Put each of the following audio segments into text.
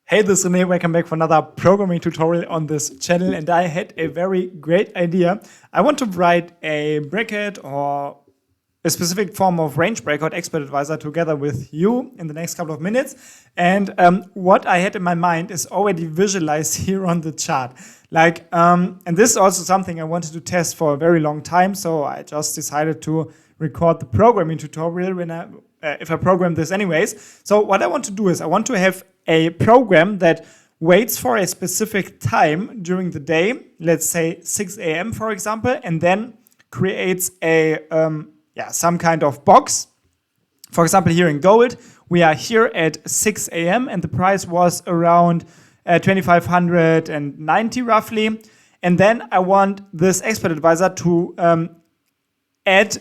Hey, this is René, welcome back for another programming tutorial on this channel, and I had a very great idea. I want to write a bracket or a specific form of range breakout expert advisor together with you in the next couple of minutes. And what I had in my mind is already visualized here on the chart. And this is also something I wanted to test for a very long time, so I just decided to record the programming tutorial if I program this anyways. So what I want to do is I want to have a program that waits for a specific time during the day, let's say 6 a.m. for example, and then creates a some kind of box. For example, here in gold, we are here at 6 a.m. and the price was around 2,590 roughly. And then I want this expert advisor to add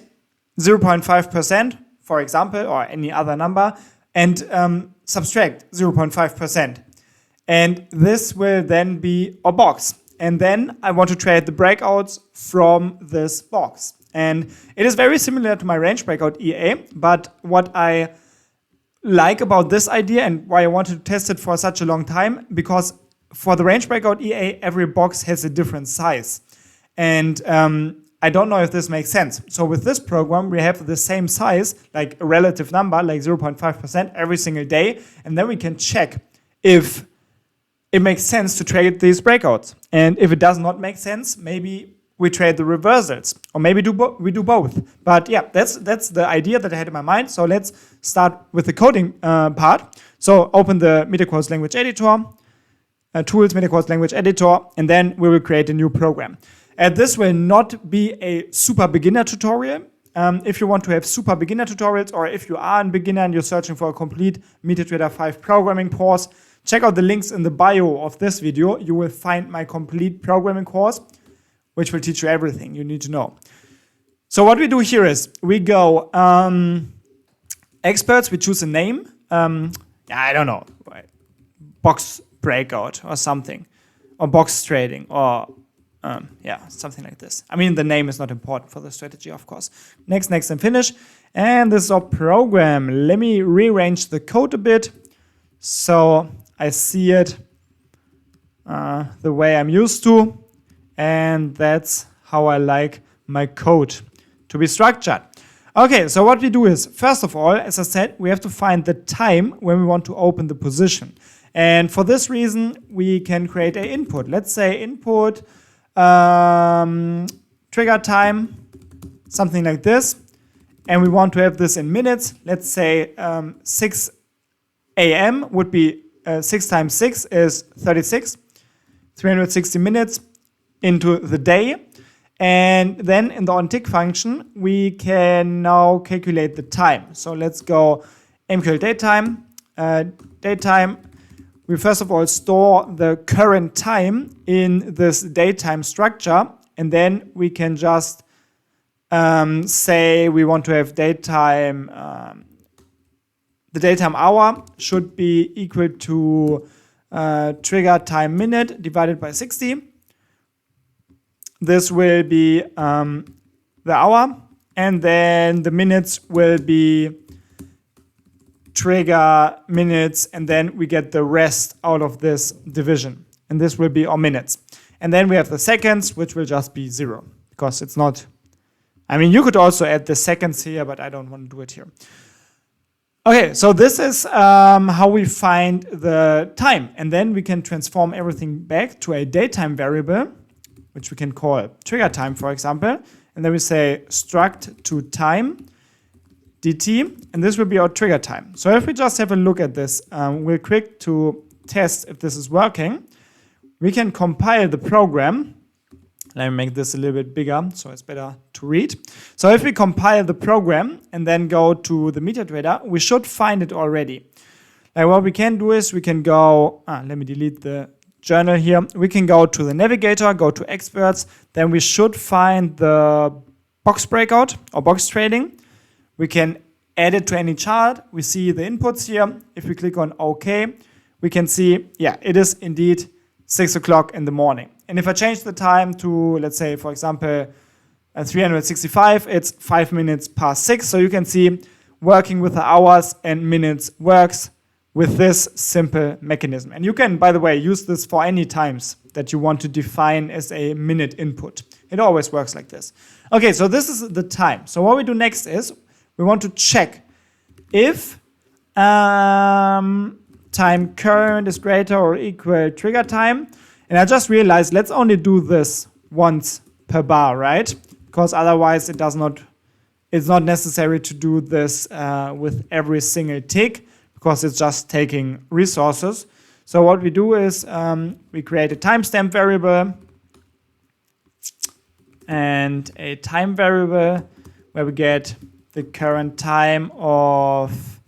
0.5%, for example, or any other number, and subtract 0.5%. And this will then be a box. And then I want to trade the breakouts from this box. And it is very similar to my range breakout EA, but what I like about this idea and why I wanted to test it for such a long time, because for the range breakout EA, every box has a different size. And I don't know if this makes sense. So with this program, we have the same size, like a relative number, like 0.5% every single day. And then we can check if it makes sense to trade these breakouts. And if it does not make sense, maybe we trade the reversals, or maybe we do both. But yeah, that's the idea that I had in my mind. So let's start with the coding part. So open the MetaQuotes language editor, tools, MetaQuotes language editor, and then we will create a new program. And this will not be a super beginner tutorial. If you want to have super beginner tutorials, or if you are a beginner and you're searching for a complete MetaTrader 5 programming course, check out the links in the bio of this video. You will find my complete programming course, which will teach you everything you need to know. So what we do here is we go experts, we choose a name. I don't know, box breakout or something, or box trading, or something like this. I mean, the name is not important for the strategy, of course. Next, and finish. And this is our program. Let me rearrange the code a bit so I see it the way I'm used to. And that's how I like my code to be structured. Okay, so what we do is, first of all, as I said, we have to find the time when we want to open the position. And for this reason, we can create an input. Let's say input trigger time, something like this. And we want to have this in minutes. Let's say 6 a.m. would be 6 times 6 is 36, 360 minutes into the day. And then in the onTick function, we can now calculate the time. So let's go mql datetime. We first of all store the current time in this datetime structure, and then we can just say we want to have datetime. The datetime hour should be equal to trigger time minute divided by 60. This will be the hour, and then the minutes will be trigger minutes, and then we get the rest out of this division. And this will be our minutes. And then we have the seconds, which will just be 0, because it's not, I mean, you could also add the seconds here, but I don't want to do it here. Okay, so this is how we find the time. And then we can transform everything back to a datetime variable, which we can call trigger time, for example. And then we say struct to time dt, and this will be our trigger time. So if we just have a look at this real quick to test if this is working, we can compile the program. Let me make this a little bit bigger so it's better to read. So if we compile the program and then go to the MetaTrader, we should find it already. Like what we can do is we can go, let me delete the journal here. We can go to the navigator, go to experts, then we should find the box breakout or box trading. We can add it to any chart. We see the inputs here. If we click on OK, we can see, yeah, it is indeed 6 o'clock in the morning. And if I change the time to, let's say, for example, 365, it's 5 minutes past 6. So you can see working with the hours and minutes works with this simple mechanism. And you can, by the way, use this for any times that you want to define as a minute input. It always works like this. Okay, so this is the time. So what we do next is we want to check if time current is greater or equal trigger time. And I just realized let's only do this once per bar, right? Because otherwise it's not necessary to do this with every single tick, because it's just taking resources. So what we do is we create a timestamp variable and a time variable where we get the current time of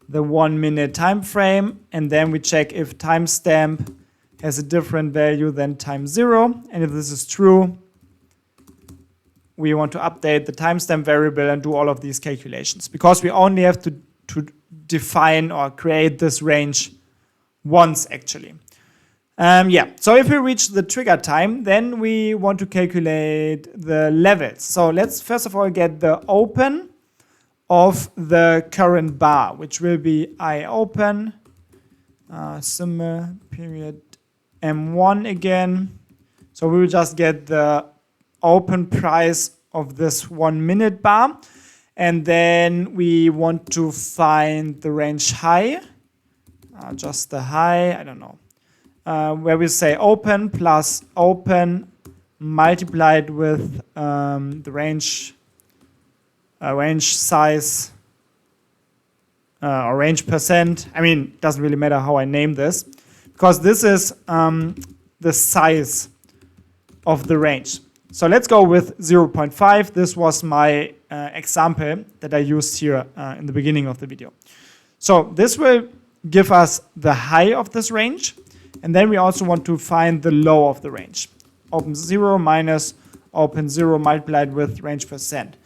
the 1 minute time frame, and then we check if timestamp has a different value than time 0, and if this is true, we want to update the timestamp variable and do all of these calculations, because we only have to define or create this range once actually. So if we reach the trigger time, then we want to calculate the levels. So let's first of all get the open of the current bar, which will be I open, symbol period M1 again. So we will just get the open price of this 1 minute bar. And then we want to find the range high, just the high, I don't know, where we say open plus open multiplied with the range size or range percent. I mean, it doesn't really matter how I name this, because this is the size of the range. So let's go with 0.5. This was my example that I used here in the beginning of the video. So this will give us the high of this range. And then we also want to find the low of the range. Open 0 minus open 0 multiplied with range percent.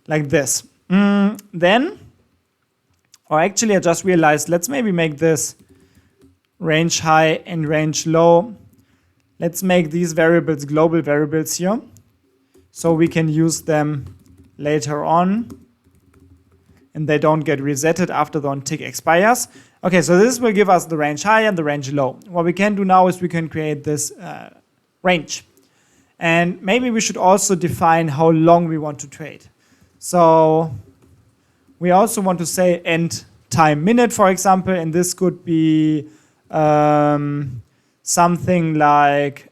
Like this. Then, or actually I just realized, let's maybe make this range high and range low. Let's make these variables global variables here, so we can use them later on and they don't get resetted after the on tick expires. Okay, so this will give us the range high and the range low. What we can do now is we can create this range. And maybe we should also define how long we want to trade. So we also want to say end time minute, for example, and this could be something like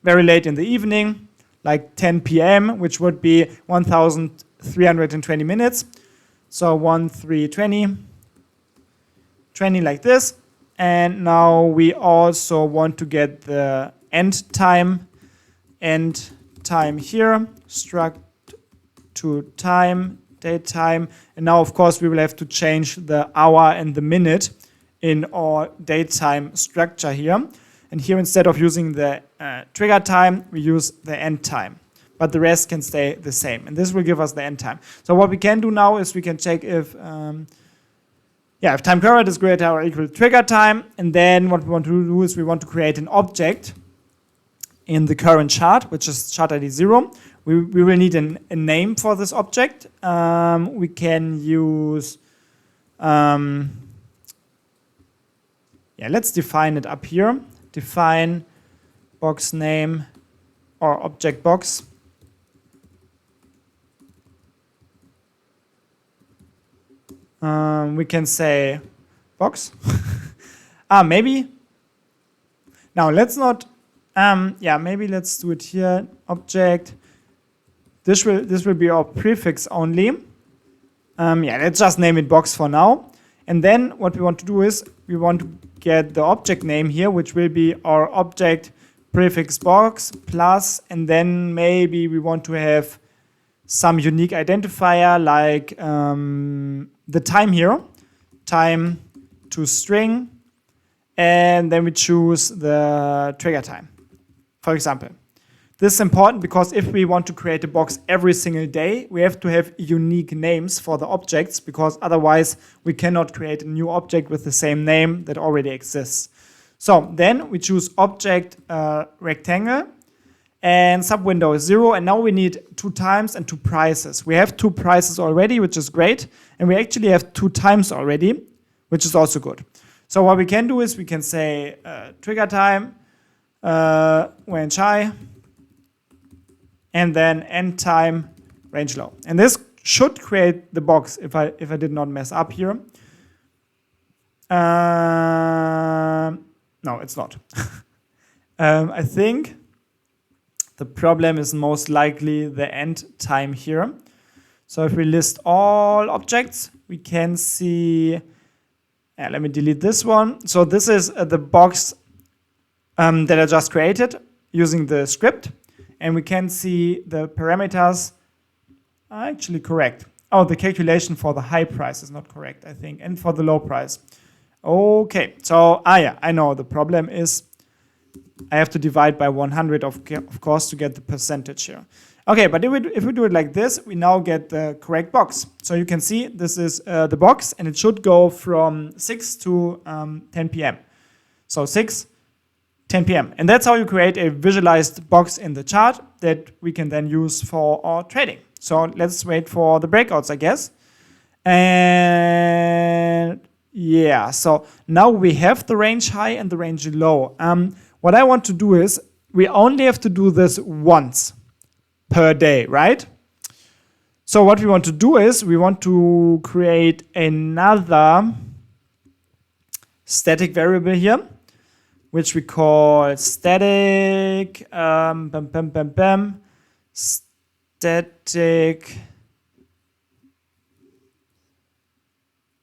very late in the evening, like 10 p.m., which would be 1,320 minutes. So 1,320, 20 like this. And now we also want to get the end time here, struct to time, date time. And now, of course, we will have to change the hour and the minute in our date time structure here. And here, instead of using the trigger time, we use the end time. But the rest can stay the same. And this will give us the end time. So what we can do now is we can check if time current is greater or equal to trigger time. And then what we want to do is we want to create an object in the current chart, which is chart ID 0. We will need a name for this object. We can use, let's define it up here. Define box name or object box. We can say box. Maybe. Now let's not. Maybe let's do it here. Object. This will be our prefix only. Let's just name it box for now. And then what we want to do is we want to get the object name here, which will be our object prefix box plus, and then maybe we want to have some unique identifier like the time here, time to string, and then we choose the trigger time, for example. This is important because if we want to create a box every single day, we have to have unique names for the objects, because otherwise we cannot create a new object with the same name that already exists. So then we choose object rectangle and subwindow is 0, and now we need 2 times and 2 prices. We have 2 prices already, which is great, and we actually have 2 times already, which is also good. So what we can do is we can say trigger time, range high, and then end time, range low. And this should create the box if I did not mess up here. No, it's not. I think the problem is most likely the end time here. So if we list all objects, we can see, let me delete this one. So this is the box that I just created using the script. And we can see the parameters are actually correct. Oh, the calculation for the high price is not correct, I think, and for the low price. Okay, so, yeah, I know the problem is I have to divide by 100, of course, to get the percentage here. Okay, but if we do it like this, we now get the correct box. So you can see this is the box, and it should go from 6 to 10 p.m. So 6, 10 p.m. And that's how you create a visualized box in the chart that we can then use for our trading. So let's wait for the breakouts, I guess. And yeah, so now we have the range high and the range low. What I want to do is we only have to do this once per day, right? So what we want to do is we want to create another static variable here, which we call static, static,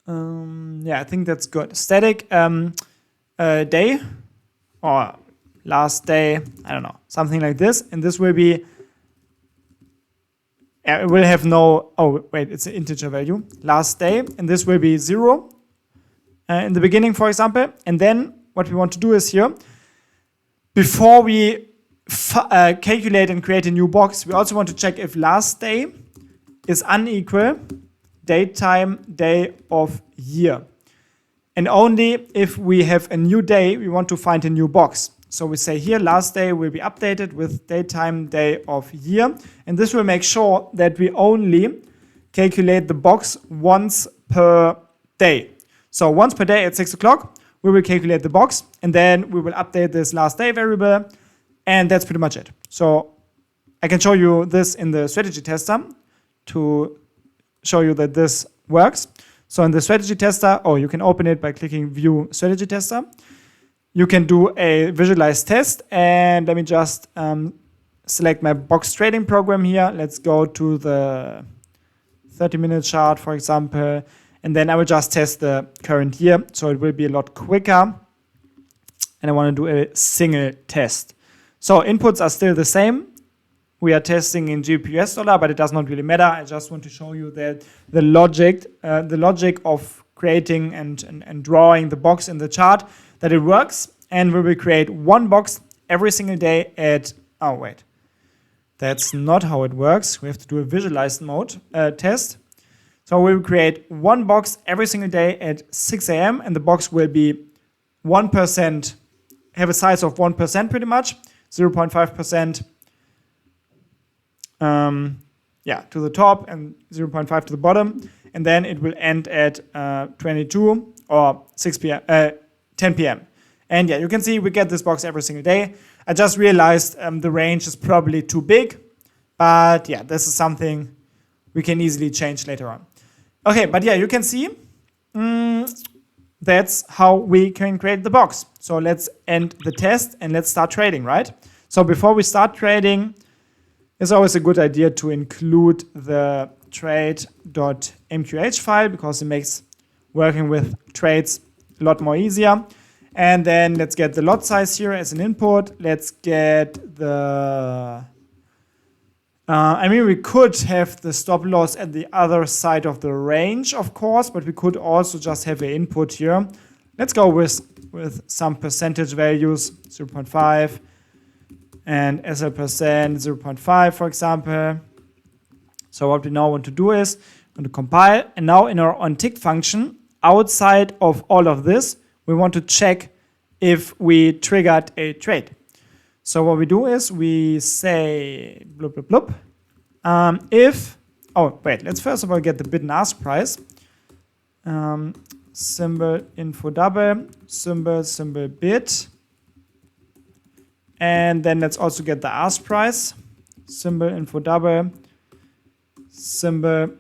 yeah, I think that's good. Static day, or last day, I don't know, something like this. And this will be, it will have no, oh wait, it's an integer value, last day. And this will be 0 in the beginning, for example. And then what we want to do is here, before we calculate and create a new box, we also want to check if last day is unequal date time day of year. And only if we have a new day, we want to find a new box. So we say here last day will be updated with date time day of year. And this will make sure that we only calculate the box once per day. So once per day at 6 o'clock, we will calculate the box, and then we will update this last day variable, and that's pretty much it. So I can show you this in the strategy tester to show you that this works. So in the strategy tester, you can open it by clicking View Strategy Tester. You can do a visualized test, and let me just select my box trading program here. Let's go to the 30-minute chart, for example, and then I will just test the current year, so it will be a lot quicker. And I want to do a single test. So inputs are still the same. We are testing in GBP dollar, but it does not really matter. I just want to show you that the logic of creating and drawing the box in the chart, that it works. And we will create one box every single day at, oh wait, that's not how it works. We have to do a visualized mode test. So we will create one box every single day at 6 a.m. and the box will be 1%, have a size of 1% pretty much, 0.5%. To the top and 0.5 to the bottom, and then it will end at 22 or 6 p.m. 10 p.m. And yeah, you can see we get this box every single day. I just realized the range is probably too big, but yeah, this is something we can easily change later on. Okay, but yeah, you can see that's how we can create the box. So let's end the test and let's start trading, right? So before we start trading, it's always a good idea to include the trade.mqh file because it makes working with trades a lot more easier. And then let's get the lot size here as an input. Let's get the... we could have the stop loss at the other side of the range, of course, but we could also just have an input here. Let's go with some percentage values, 0.5. And SL percent 0.5, for example. So what we now want to do is going to compile. And now in our onTick function, outside of all of this, we want to check if we triggered a trade. So what we do is we say bloop, bloop, bloop. Let's first of all get the bid and ask price. symbol info double, symbol bid. And then let's also get the ask price, symbol info double, symbol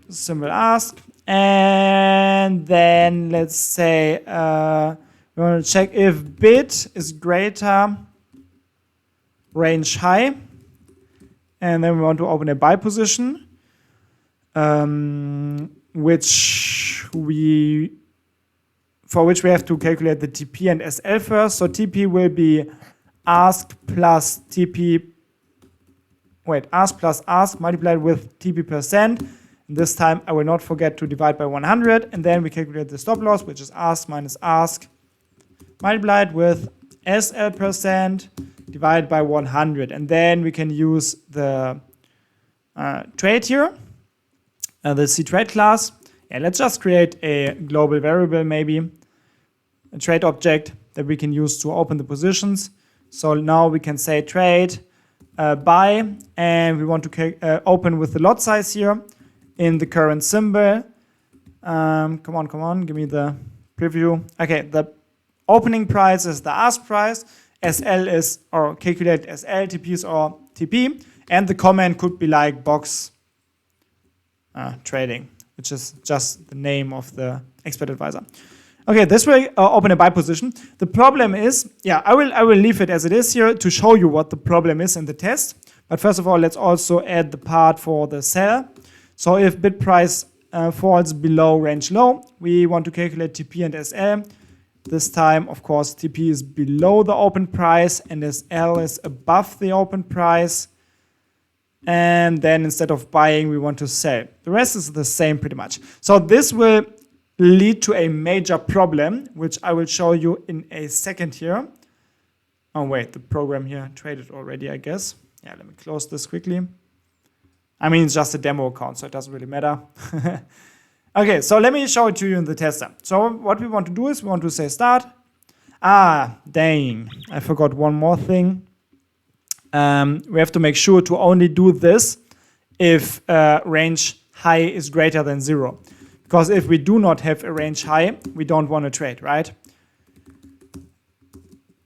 ask. And then let's say we want to check if bid is greater range high. And then we want to open a buy position, for which we have to calculate the TP and SL first. So TP will be ask plus TP, ask plus ask multiplied with TP%. And this time I will not forget to divide by 100. And then we calculate the stop loss, which is ask minus ask multiplied with SL% divided by 100. And then we can use the trade here, the cTrade class. Yeah, let's just create a global variable, maybe a trade object that we can use to open the positions. So now we can say trade buy, and we want to open with the lot size here in the current symbol. Come on, give me the preview. Okay, the opening price is the ask price, SL is, or calculate SL, TP is or TP, and the comment could be like box trading, which is just the name of the expert advisor. Okay, this will open a buy position. The problem is, I will leave it as it is here to show you what the problem is in the test. But first of all, let's also add the part for the sell. So if bid price falls below range low, we want to calculate TP and SL. This time, of course, TP is below the open price and SL is above the open price. And then instead of buying, we want to sell. The rest is the same pretty much. So this will lead to a major problem, which I will show you in a second here. Oh wait, the program here traded already, I guess. Yeah, let me close this quickly. I mean, it's just a demo account, so it doesn't really matter. Okay, so let me show it to you in the tester. So what we want to do is we want to say start. Dang, I forgot one more thing. We have to make sure to only do this if range high is greater than 0. Because if we do not have a range high, we don't want to trade, right?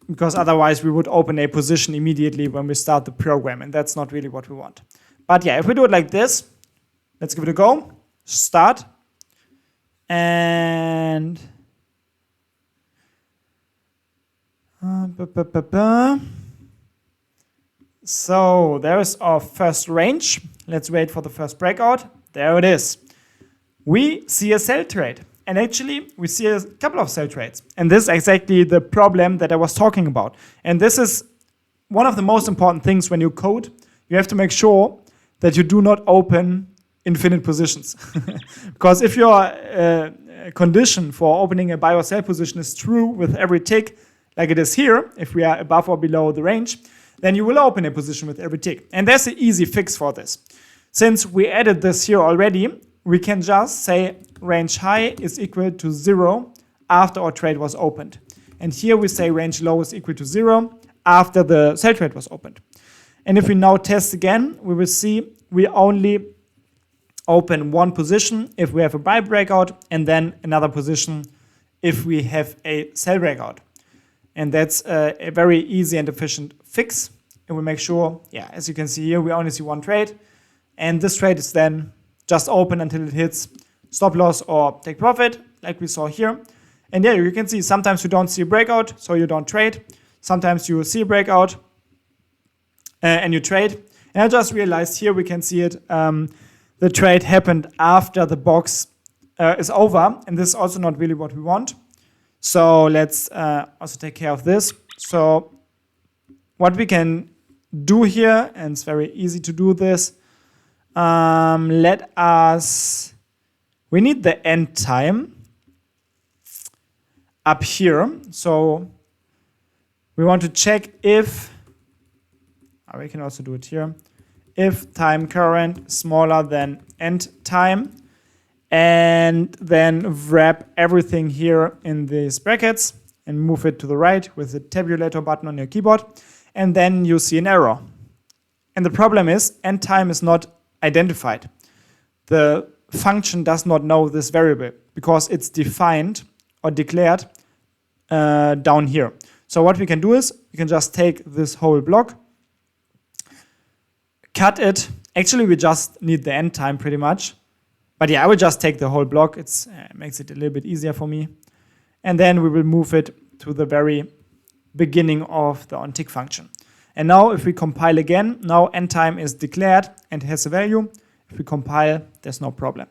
Because otherwise we would open a position immediately when we start the program, and that's not really what we want. But yeah, if we do it like this, let's give it a go. Start. And so there's our first range. Let's wait for the first breakout. There it is. We see a sell trade. And actually, we see a couple of sell trades. And this is exactly the problem that I was talking about. And this is one of the most important things when you code. You have to make sure that you do not open infinite positions. Because if your condition for opening a buy or sell position is true with every tick, like it is here, if we are above or below the range, then you will open a position with every tick. And there's an easy fix for this. Since we added this here already, we can just say range high is equal to 0 after our trade was opened. And here we say range low is equal to 0 after the sell trade was opened. And if we now test again, we will see we only open one position if we have a buy breakout, and then another position if we have a sell breakout. And that's a very easy and efficient fix. And we make sure, as you can see here, we only see one trade. And this trade is then just open until it hits stop loss or take profit, like we saw here. And you can see sometimes you don't see a breakout, so you don't trade. Sometimes you see a breakout and you trade. And I just realized here we can see it. The trade happened after the box is over, and this is also not really what we want. So let's also take care of this. So what we can do here, and it's very easy to do this, we need the end time up here. So we want to check if, we can also do it here, if time current smaller than end time, and then wrap everything here in these brackets and move it to the right with the tabulator button on your keyboard, and then you see an error. And the problem is end time is not identified. The function does not know this variable because it's defined or declared down here. So what we can do is we can just take this whole block, cut it. Actually, we just need the end time pretty much. But yeah, I will just take the whole block. It makes it a little bit easier for me. And then we will move it to the very beginning of the onTick function. And now if we compile again, now end time is declared and has a value. If we compile, there's no problem.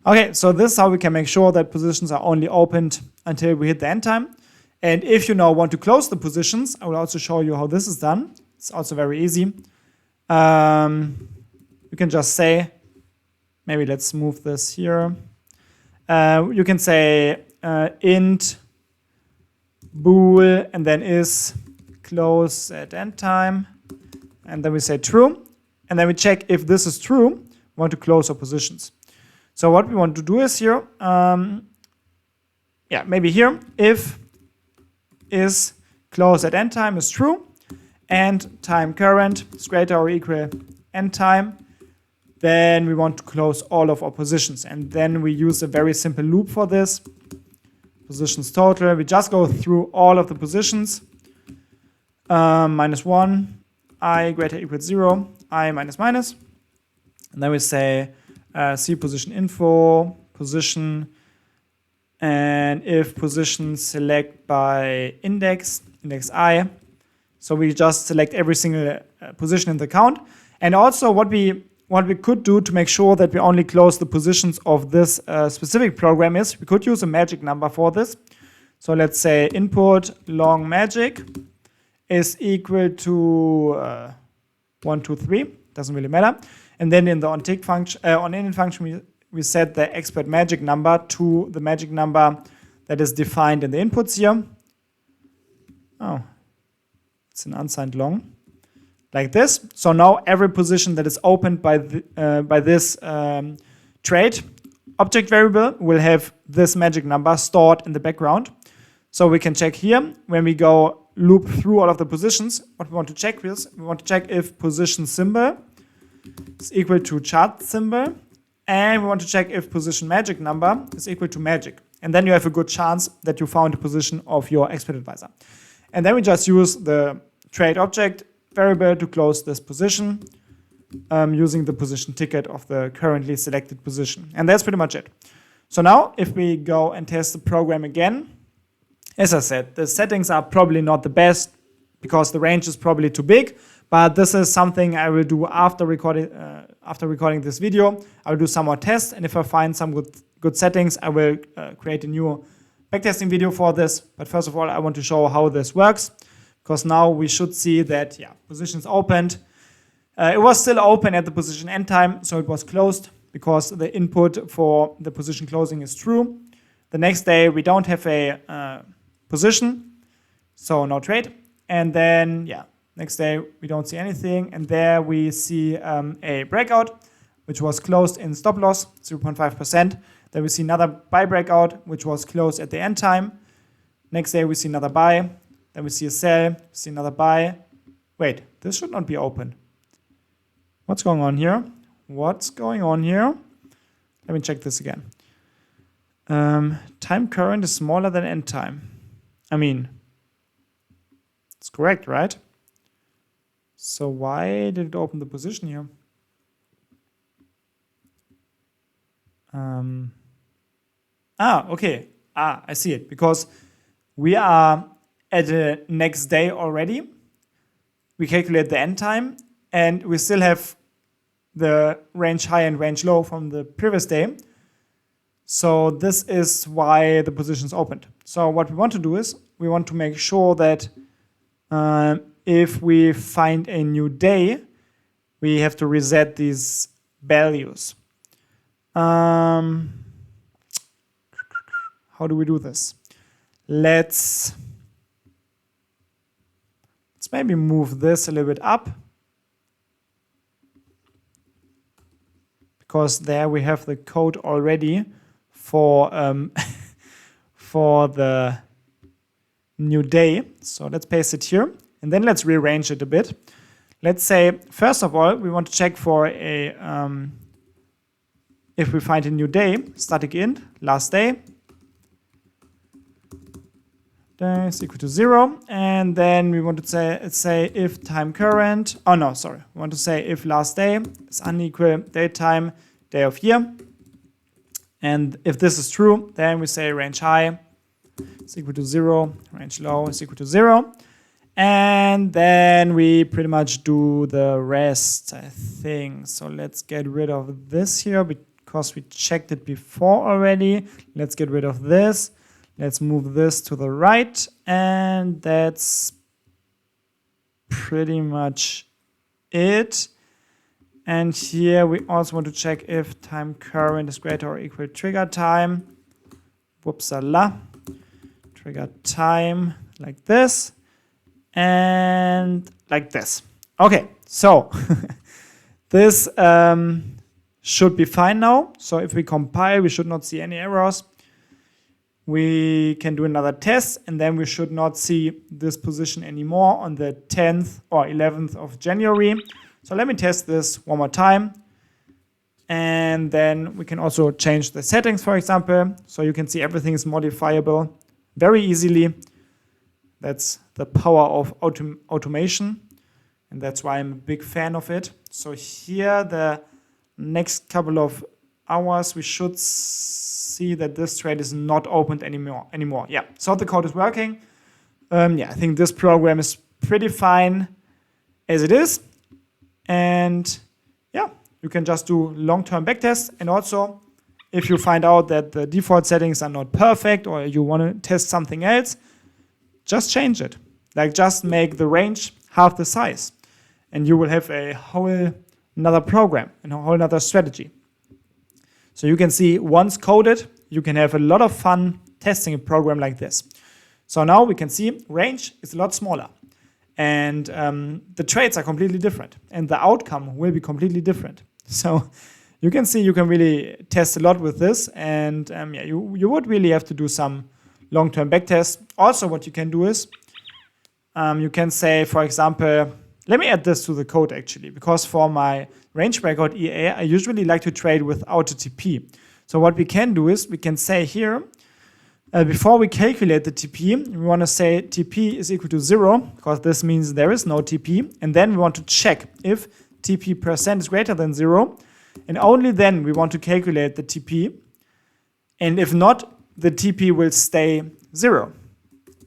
Okay, so this is how we can make sure that positions are only opened until we hit the end time. And if you now want to close the positions, I will also show you how this is done. It's also very easy. You can just say, maybe let's move this here. You can say int bool and then is close at end time. And then we say true. And then we check if this is true, we want to close our positions. So what we want to do is here, maybe here, if is close at end time is true, and time current is greater or equal end time, then we want to close all of our positions. And then we use a very simple loop for this. Positions total, we just go through all of the positions. -1, I greater or equal 0, I minus minus. And then we say see position info, position, and if position select by index I. So we just select every single position in the count. And also what we could do to make sure that we only close the positions of this specific program is we could use a magic number for this. So let's say input long magic is equal to 1, 2, 3. Doesn't really matter. And then in the onTick function, on init function, we set the expert magic number to the magic number that is defined in the inputs here. Oh, it's an unsigned long, like this. So now every position that is opened by this trade object variable will have this magic number stored in the background. So we can check here when we go loop through all of the positions. What we want to check is we want to check if position symbol is equal to chart symbol, and we want to check if position magic number is equal to magic. And then you have a good chance that you found the position of your expert advisor. And then we just use the trade object variable to close this position using the position ticket of the currently selected position. And that's pretty much it. So now if we go and test the program again, as I said, the settings are probably not the best because the range is probably too big, but this is something I will do after recording this video. I will do some more tests, and if I find some good settings, I will create a new backtesting video for this. But first of all, I want to show how this works, because now we should see that, positions opened. It was still open at the position end time, so it was closed because the input for the position closing is true. The next day, we don't have a position, so no trade. And then, next day, we don't see anything. And there we see a breakout, which was closed in stop loss, 0.5%. Then we see another buy breakout, which was closed at the end time. Next day, we see another buy. Then we see a sell, see another buy. Wait, this should not be open. What's going on here? What's going on here? Let me check this again. Time current is smaller than end time. I mean, it's correct, right? So why did it open the position here? Okay. I see it. Because we are at the next day already. We calculate the end time, and we still have the range high and range low from the previous day. So this is why the position is opened. So what we want to do is we want to make sure that if we find a new day, we have to reset these values. How do we do this? Let's maybe move this a little bit up, because there we have the code already for for the new day. So let's paste it here, and then let's rearrange it a bit. Let's say, first of all, we want to check for a if we find a new day, static int, last day. is equal to 0, and then we want to say if time current, we want to say if last day is unequal date time, day of year, and if this is true, then we say range high is equal to 0, range low is equal to 0, and then we pretty much do the rest, I think. So let's get rid of this here because we checked it before already. Let's get rid of this. Let's move this to the right, and that's pretty much it. And here we also want to check if time current is greater or equal to trigger time. Whoopsala. Trigger time like this and like this. Okay, so this should be fine now. So if we compile, we should not see any errors. We can do another test, and then we should not see this position anymore on the 10th or 11th of January. So let me test this one more time. And then we can also change the settings, for example. So you can see everything is modifiable very easily. That's the power of automation. And that's why I'm a big fan of it. So here, the next couple of hours, we should see that this trade is not opened anymore. Yeah, so the code is working. I think this program is pretty fine as it is. And yeah, you can just do long-term backtests. And also, if you find out that the default settings are not perfect or you want to test something else, just change it. Like just make the range half the size. And you will have a whole another program and a whole another strategy. So you can see once coded, you can have a lot of fun testing a program like this. So now we can see range is a lot smaller. And the trades are completely different. And the outcome will be completely different. So you can see you can really test a lot with this. And you would really have to do some long-term backtests. Also, what you can do is you can say, for example, let me add this to the code actually, because for my range breakout EA, I usually like to trade without a TP. So what we can do is we can say here, before we calculate the TP, we want to say TP is equal to 0, because this means there is no TP. And then we want to check if TP percent is greater than 0. And only then we want to calculate the TP. And if not, the TP will stay 0.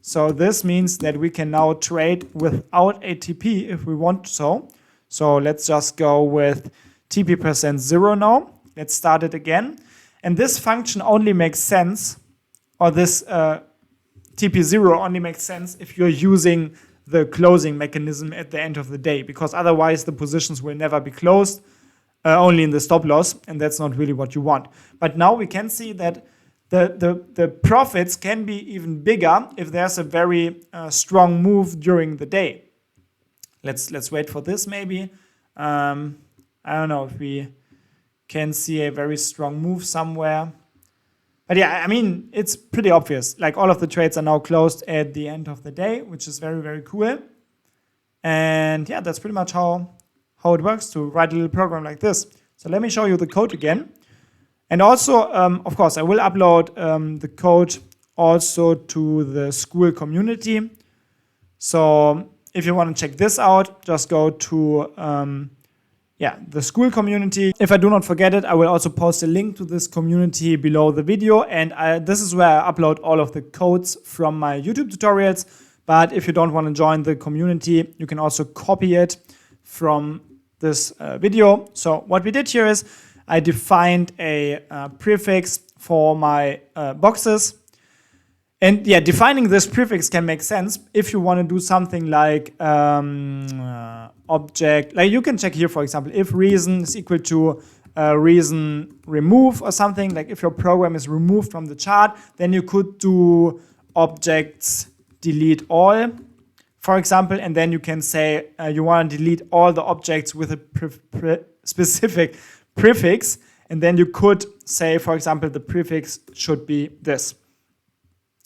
So this means that we can now trade without a TP if we want so. So let's just go with TP percent 0 now. Let's start it again. And this function only makes sense, or this TP0 only makes sense if you're using the closing mechanism at the end of the day, because otherwise the positions will never be closed, only in the stop loss, and that's not really what you want. But now we can see that the profits can be even bigger if there's a very strong move during the day. Let's wait for this maybe. I don't know if we can see a very strong move somewhere. But yeah, I mean, it's pretty obvious. Like all of the trades are now closed at the end of the day, which is very, very cool. And yeah, that's pretty much how it works to write a little program like this. So let me show you the code again. And also, of course, I will upload the code also to the school community. So if you want to check this out, just go to the school community. If I do not forget it, I will also post a link to this community below the video. And this is where I upload all of the codes from my YouTube tutorials. But if you don't want to join the community, you can also copy it from this video. So what we did here is I defined a prefix for my boxes. And yeah, defining this prefix can make sense if you want to do something like object. Like you can check here, for example, if reason is equal to reason remove or something. Like if your program is removed from the chart, then you could do objects delete all, for example. And then you can say you want to delete all the objects with a specific prefix. And then you could say, for example, the prefix should be this.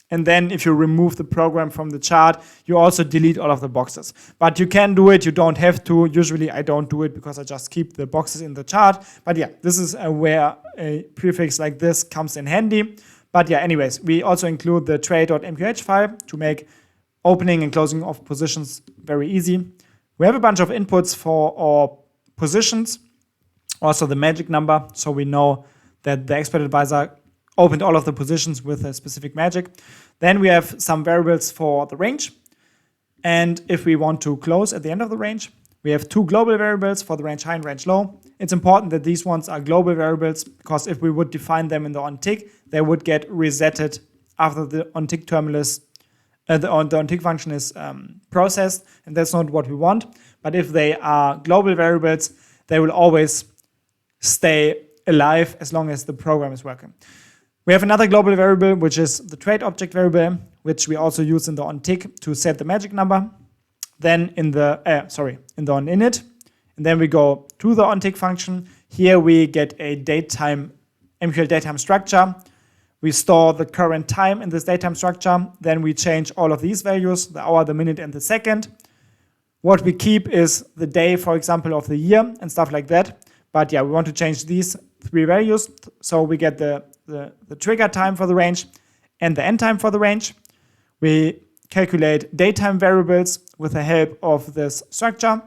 And then if you remove the program from the chart, you also delete all of the boxes. But you can do it, you don't have to. Usually I don't do it because I just keep the boxes in the chart. But yeah, this is where a prefix like this comes in handy. But yeah, anyways, we also include the trade.mqh file to make opening and closing of positions very easy. We have a bunch of inputs for our positions, also the magic number, so we know that the expert advisor opened all of the positions with a specific magic. Then we have some variables for the range. And if we want to close at the end of the range, we have two global variables for the range high and range low. It's important that these ones are global variables because if we would define them in the onTick, they would get resetted after the onTick terminus, the onTick function is processed, and that's not what we want. But if they are global variables, they will always stay alive as long as the program is working. We have another global variable, which is the trade object variable, which we also use in the onTick to set the magic number. Then in the onInit, and then we go to the onTick function. Here we get a datetime, MQL datetime structure. We store the current time in this datetime structure. Then we change all of these values, the hour, the minute, and the second. What we keep is the day, for example, of the year and stuff like that. But yeah, we want to change these three values. So we get the trigger time for the range and the end time for the range. We calculate datetime variables with the help of this structure.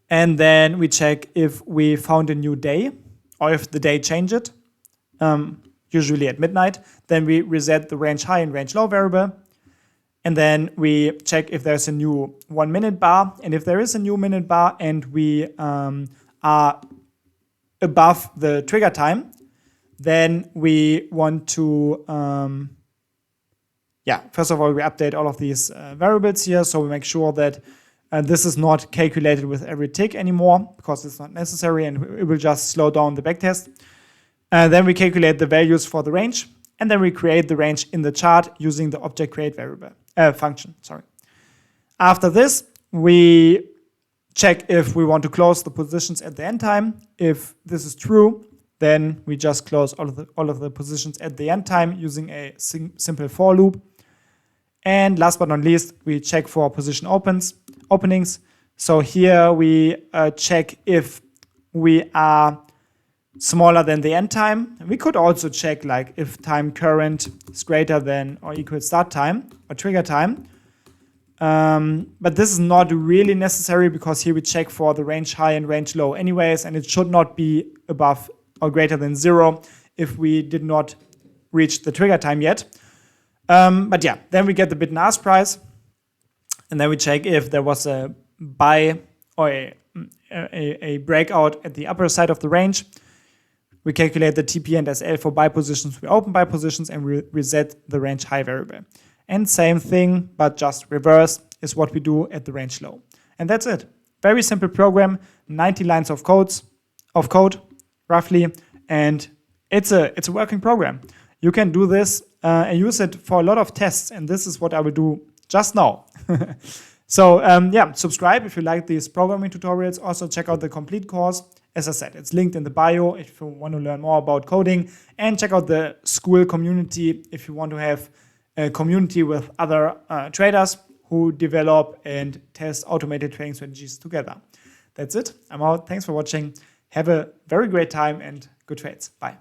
And then we check if we found a new day or if the day changed, usually at midnight. Then we reset the range high and range low variable. And then we check if there's a new 1 minute bar. And if there is a new minute bar and we are above the trigger time, then we want to, first of all, we update all of these variables here. So we make sure that this is not calculated with every tick anymore because it's not necessary and it will just slow down the backtest. Then we calculate the values for the range and then we create the range in the chart using the object create variable function. After this, we check if we want to close the positions at the end time. If this is true, then we just close all of the positions at the end time using a simple for loop. And last but not least, we check for position openings. So here we check if we are smaller than the end time. We could also check like if time current is greater than or equal start time or trigger time. But this is not really necessary because here we check for the range high and range low anyways, and it should not be above or greater than 0 if we did not reach the trigger time yet. But yeah, then we get the bid and ask price, and then we check if there was a buy or a breakout at the upper side of the range. We calculate the TP and SL for buy positions, we open buy positions, and we reset the range high variable. And same thing, but just reverse, is what we do at the range low. And that's it. Very simple program, 90 lines of code, roughly, and it's a working program. You can do this and use it for a lot of tests, and this is what I will do just now. So subscribe if you like these programming tutorials. Also check out the complete course. As I said, it's linked in the bio if you want to learn more about coding, and check out the school community if you want to have a community with other traders who develop and test automated trading strategies together. That's it. I'm out. Thanks for watching. Have a very great time and good trades. Bye.